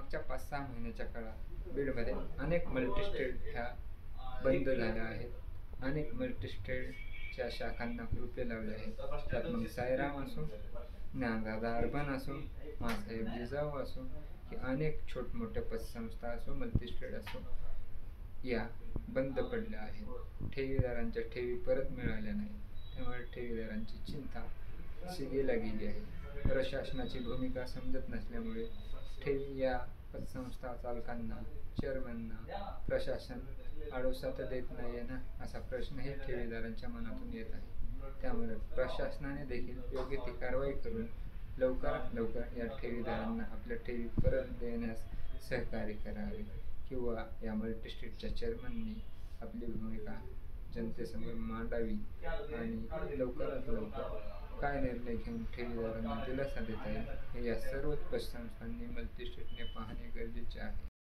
मागच्या 5-6 महिन्याच्या काळात बीडमध्ये अनेक मल्टीस्टेट ह्या बंद झाल्या आहेत. अनेक मल्टीस्टेटच्या शाखांना कुलुपे लावले आहेत. त्यात मग साईराम असो, ज्ञानदादा अर्बन असो, मासाहेब जिजाऊ असो, की अनेक छोटमोठ्या पतसंस्था असो, मल्टीस्टेट असो, या बंद पडल्या आहेत. ठेवीदारांच्या ठेवी परत मिळाल्या नाही. त्यामुळे ठेवीदारांची चिंता शिगेला गेली आहे. प्रशासनाची भूमिका समजत नसल्यामुळे ठेवी या पतसंस्था चालकांना, चेअरमनना प्रशासन आडोसा तर देत नाही आहे ना, असा प्रश्नही ठेवीदारांच्या मनातून येत आहे. त्यामुळे प्रशासनाने देखील योग्य ती कारवाई करून लवकरात लवकर या ठेवीदारांना आपल्या ठेवी परत देण्यास सहकार्य करावे, किंवा या मल्टीस्टेटच्या चेअरमननी आपली भूमिका जनतेसमोर मांडावी आणि लवकरात लवकर काय निर्णय घेऊन ठेवीदारांना दिलासा देता येईल हे या सर्व पतसंस्थांनी, मल्टीस्टेटने पाहणे गरजेचे आहे.